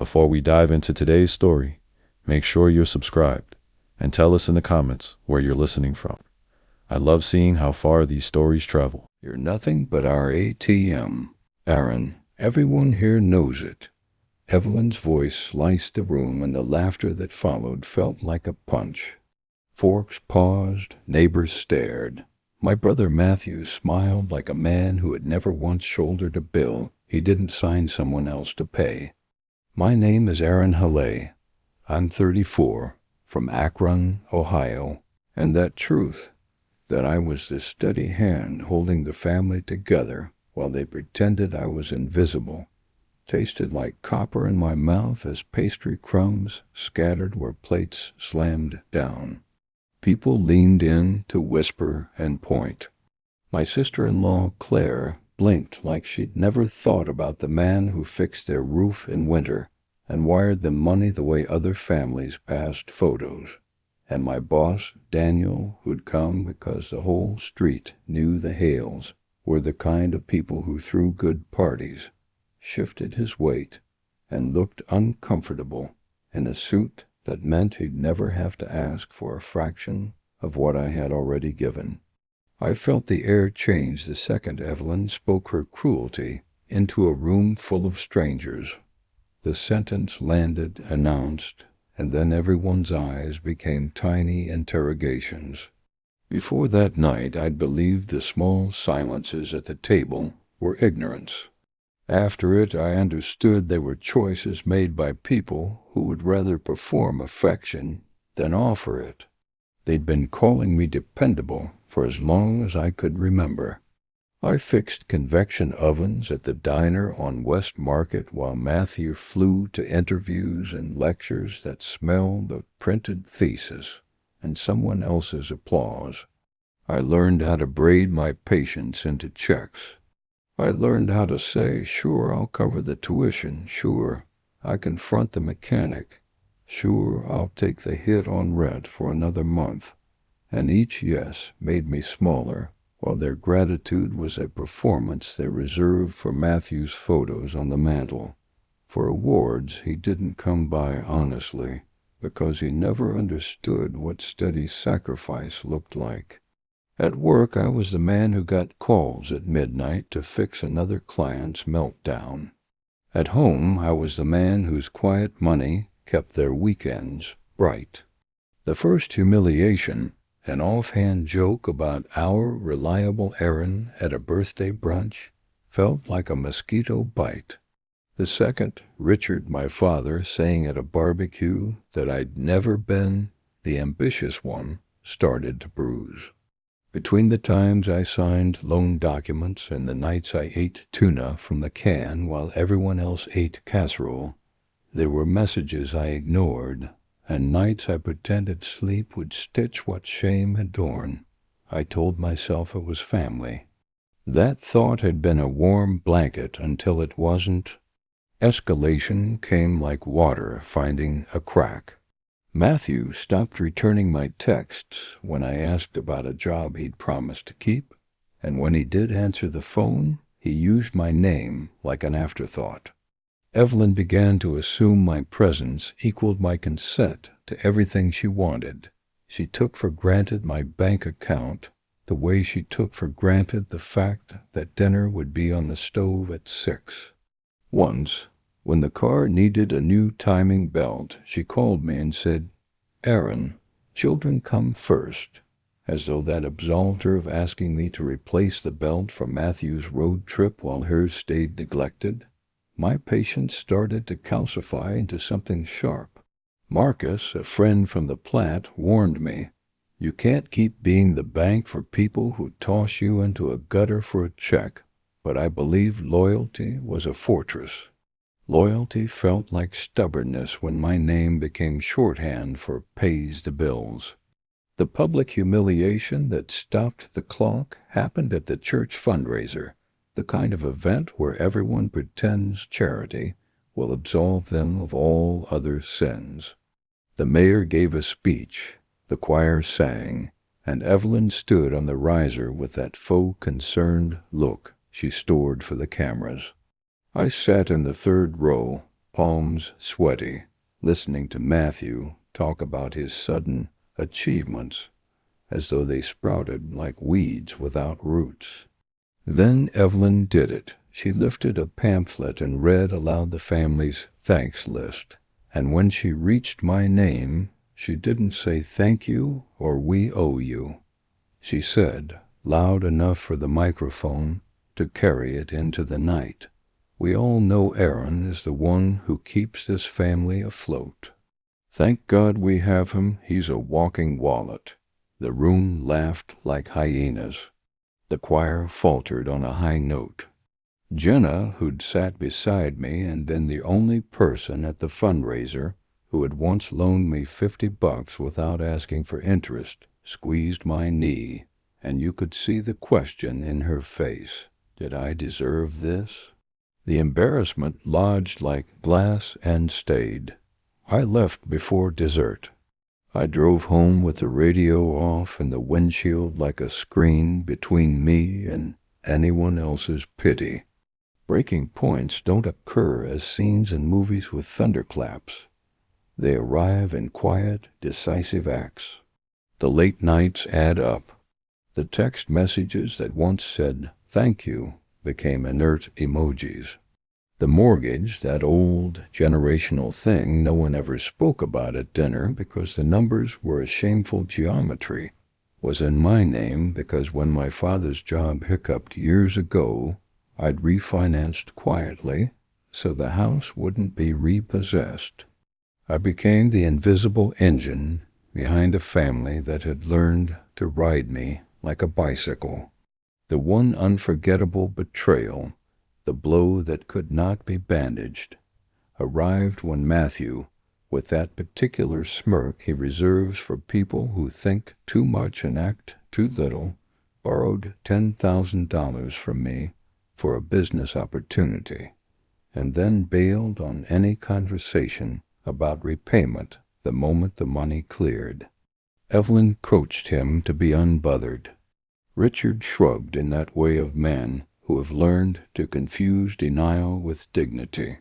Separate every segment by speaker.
Speaker 1: Before we dive into today's story, make sure you're subscribed and tell us in the comments where you're listening from. I love seeing how far these stories travel.
Speaker 2: You're nothing but our ATM. Aaron, everyone here knows it. Evelyn's voice sliced the room, and the laughter that followed felt like a punch. Forks paused, neighbors stared. My brother Matthew smiled like a man who had never once shouldered a bill he didn't sign someone else to pay. My name is Aaron Halley. I'm 34, from Akron, Ohio, and that truth, that I was the steady hand holding the family together while they pretended I was invisible, tasted like copper in my mouth as pastry crumbs scattered where plates slammed down. People leaned in to whisper and point. My sister-in-law, Claire, blinked like she'd never thought about the man who fixed their roof in winter and wired them money the way other families passed photos. And my boss, Daniel, who'd come because the whole street knew the Hales were the kind of people who threw good parties, shifted his weight, and looked uncomfortable in a suit that meant he'd never have to ask for a fraction of what I had already given. I felt the air change the second Evelyn spoke her cruelty into a room full of strangers. The sentence landed, announced, and then everyone's eyes became tiny interrogations. Before that night, I'd believed the small silences at the table were ignorance. After it, I understood they were choices made by people who would rather perform affection than offer it. They'd been calling me dependable for as long as I could remember. I fixed convection ovens at the diner on West Market while Matthew flew to interviews and lectures that smelled of printed thesis and someone else's applause. I learned how to braid my patients into checks. I learned how to say, sure, I'll cover the tuition, sure, I can front the mechanic, sure, I'll take the hit on rent for another month. And each yes made me smaller, while their gratitude was a performance they reserved for Matthew's photos on the mantel. For awards he didn't come by honestly, because he never understood what steady sacrifice looked like. At work, I was the man who got calls at midnight to fix another client's meltdown. At home, I was the man whose quiet money kept their weekends bright. The first humiliation, an offhand joke about our reliable Aaron at a birthday brunch, felt like a mosquito bite. The second, Richard, my father, saying at a barbecue that I'd never been the ambitious one, started to bruise. Between the times I signed loan documents and the nights I ate tuna from the can while everyone else ate casserole, there were messages I ignored, and nights I pretended sleep would stitch what shame had torn. I told myself it was family. That thought had been a warm blanket until it wasn't. Escalation came like water finding a crack. Matthew stopped returning my texts when I asked about a job he'd promised to keep, and when he did answer the phone, he used my name like an afterthought. Evelyn began to assume my presence equaled my consent to everything she wanted. She took for granted my bank account, the way she took for granted the fact that dinner would be on the stove at 6. Once, when the car needed a new timing belt, she called me and said, "Aaron, children come first," as though that absolved her of asking me to replace the belt for Matthew's road trip while hers stayed neglected. My patience started to calcify into something sharp. Marcus, a friend from the Platte, warned me, "You can't keep being the bank for people who toss you into a gutter for a check." But I believed loyalty was a fortress. Loyalty felt like stubbornness when my name became shorthand for pays the bills. The public humiliation that stopped the clock happened at the church fundraiser, the kind of event where everyone pretends charity will absolve them of all other sins. The mayor gave a speech, the choir sang, and Evelyn stood on the riser with that faux concerned look she stored for the cameras. I sat in the third row, palms sweaty, listening to Matthew talk about his sudden achievements as though they sprouted like weeds without roots. Then Evelyn did it. She lifted a pamphlet and read aloud the family's thanks list. And when she reached my name, she didn't say thank you or we owe you. She said, loud enough for the microphone to carry it into the night, "We all know Aaron is the one who keeps this family afloat. Thank God we have him. He's a walking wallet." The room laughed like hyenas. The choir faltered on a high note. Jenna, who'd sat beside me and been the only person at the fundraiser who had once loaned me $50 without asking for interest, squeezed my knee, and you could see the question in her face. Did I deserve this? The embarrassment lodged like glass and stayed. I left before dessert. I drove home with the radio off and the windshield like a screen between me and anyone else's pity. Breaking points don't occur as scenes in movies with thunderclaps. They arrive in quiet, decisive acts. The late nights add up. The text messages that once said "thank you" became inert emojis. The mortgage, that old generational thing no one ever spoke about at dinner because the numbers were a shameful geometry, was in my name because when my father's job hiccuped years ago, I'd refinanced quietly so the house wouldn't be repossessed. I became the invisible engine behind a family that had learned to ride me like a bicycle. The one unforgettable betrayal, the blow that could not be bandaged, arrived when Matthew, with that particular smirk he reserves for people who think too much and act too little, borrowed $10,000 from me for a business opportunity, and then bailed on any conversation about repayment the moment the money cleared. Evelyn coached him to be unbothered. Richard shrugged in that way of men who have learned to confuse denial with dignity.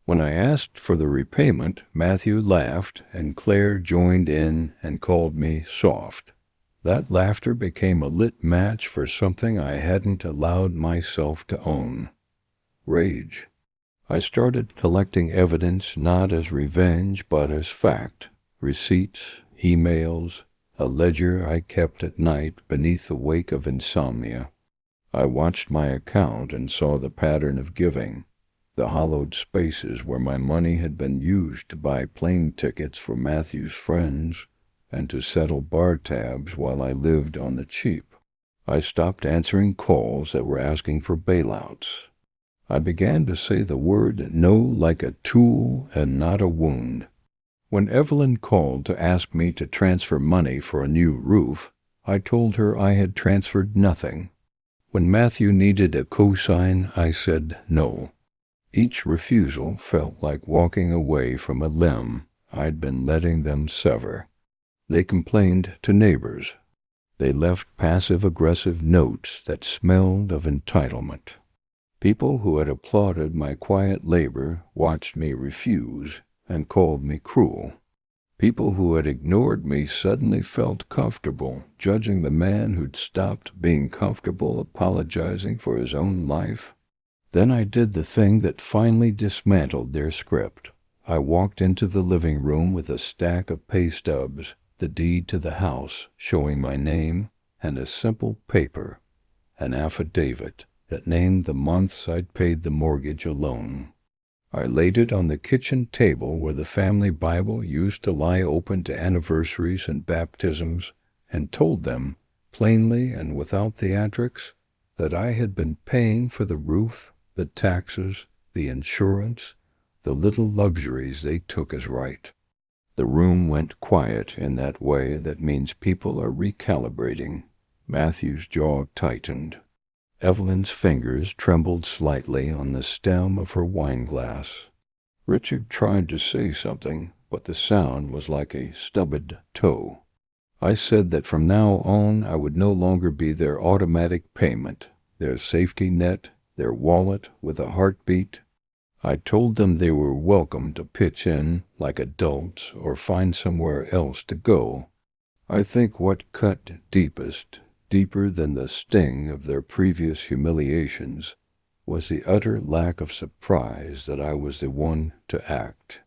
Speaker 2: When I asked for the repayment, Matthew laughed, and Claire joined in and called me soft. That laughter became a lit match for something I hadn't allowed myself to own: rage. I started collecting evidence not as revenge but as fact: receipts, emails, a ledger I kept at night beneath the wake of insomnia. I watched my account and saw the pattern of giving, the hollowed spaces where my money had been used to buy plane tickets for Matthew's friends and to settle bar tabs while I lived on the cheap. I stopped answering calls that were asking for bailouts. I began to say the word no like a tool and not a wound. When Evelyn called to ask me to transfer money for a new roof, I told her I had transferred nothing. When Matthew needed a cosign, I said no. Each refusal felt like walking away from a limb I'd been letting them sever. They complained to neighbors. They left passive-aggressive notes that smelled of entitlement. People who had applauded my quiet labor watched me refuse and called me cruel. People who had ignored me suddenly felt comfortable judging the man who'd stopped being comfortable apologizing for his own life. Then I did the thing that finally dismantled their script. I walked into the living room with a stack of pay stubs, the deed to the house showing my name, and a simple paper, an affidavit that named the months I'd paid the mortgage alone. I laid it on the kitchen table where the family Bible used to lie open to anniversaries and baptisms, and told them, plainly and without theatrics, that I had been paying for the roof, the taxes, the insurance, the little luxuries they took as right. The room went quiet in that way that means people are recalibrating. Matthew's jaw tightened. Evelyn's fingers trembled slightly on the stem of her wineglass. Richard tried to say something, but the sound was like a stubbed toe. I said that from now on I would no longer be their automatic payment, their safety net, their wallet with a heartbeat. I told them they were welcome to pitch in like adults or find somewhere else to go. I think what cut deepest, deeper than the sting of their previous humiliations, was the utter lack of surprise that I was the one to act.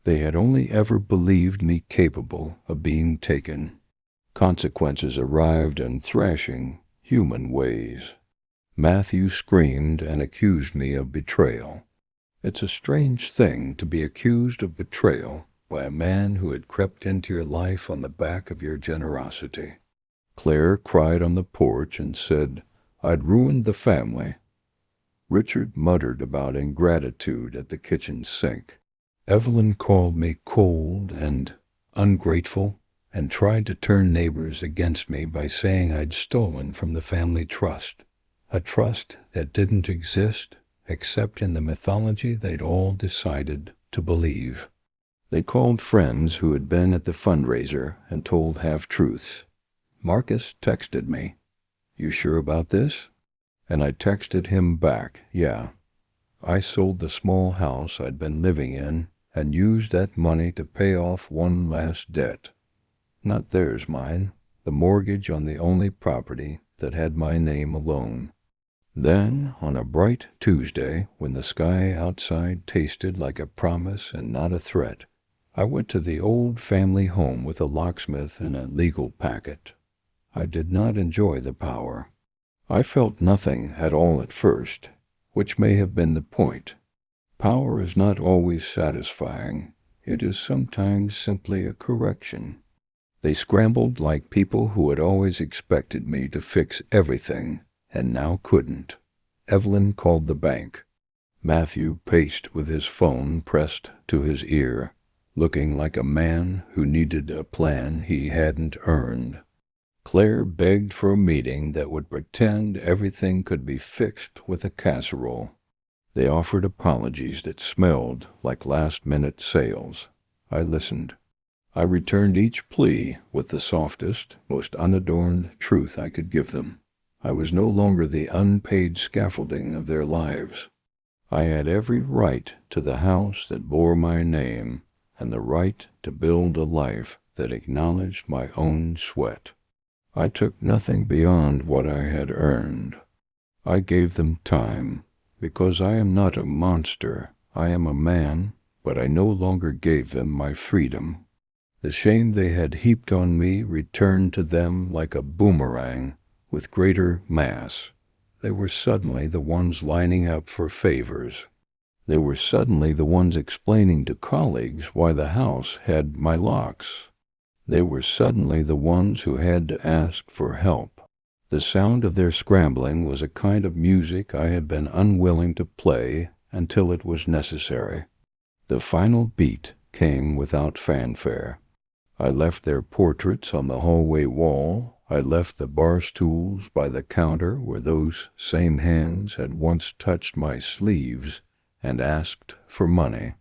Speaker 2: They had only ever believed me capable of being taken. Consequences arrived in thrashing, human ways. Matthew screamed and accused me of betrayal. It's a strange thing to be accused of betrayal by a man who had crept into your life on the back of your generosity. Claire cried on the porch and said I'd ruined the family. Richard muttered about ingratitude at the kitchen sink. Evelyn called me cold and ungrateful and tried to turn neighbors against me by saying I'd stolen from the family trust, a trust that didn't exist except in the mythology they'd all decided to believe. They called friends who had been at the fundraiser and told half-truths. Marcus texted me, "You sure about this?" And I texted him back, "Yeah. I sold the small house I'd been living in and used that money to pay off one last debt. Not theirs, mine, the mortgage on the only property that had my name alone." Then, on a bright Tuesday, when the sky outside tasted like a promise and not a threat, I went to the old family home with a locksmith and a legal packet. I did not enjoy the power. I felt nothing at all at first, which may have been the point. Power is not always satisfying. It is sometimes simply a correction. They scrambled like people who had always expected me to fix everything and now couldn't. Evelyn called the bank. Matthew paced with his phone pressed to his ear, looking like a man who needed a plan he hadn't earned. Claire begged for a meeting that would pretend everything could be fixed with a casserole. They offered apologies that smelled like last-minute sales. I listened. I returned each plea with the softest, most unadorned truth I could give them. I was no longer the unpaid scaffolding of their lives. I had every right to the house that bore my name and the right to build a life that acknowledged my own sweat. I took nothing beyond what I had earned. I gave them time, because I am not a monster. I am a man, but I no longer gave them my freedom. The shame they had heaped on me returned to them like a boomerang with greater mass. They were suddenly the ones lining up for favors. They were suddenly the ones explaining to colleagues why the house had my locks. They were suddenly the ones who had to ask for help. The sound of their scrambling was a kind of music I had been unwilling to play until it was necessary. The final beat came without fanfare. I left their portraits on the hallway wall. I left the bar stools by the counter where those same hands had once touched my sleeves and asked for money.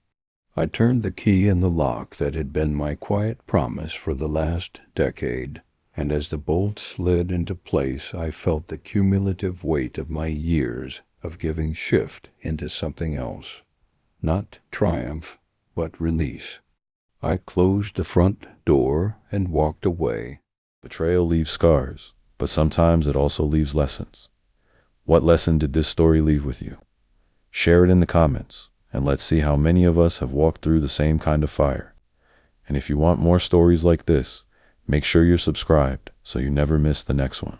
Speaker 2: I turned the key in the lock that had been my quiet promise for the last decade, and as the bolt slid into place, I felt the cumulative weight of my years of giving shift into something else. Not triumph, but release. I closed the front door and walked away.
Speaker 1: Betrayal leaves scars, but sometimes it also leaves lessons. What lesson did this story leave with you? Share it in the comments, and let's see how many of us have walked through the same kind of fire. And if you want more stories like this, make sure you're subscribed so you never miss the next one.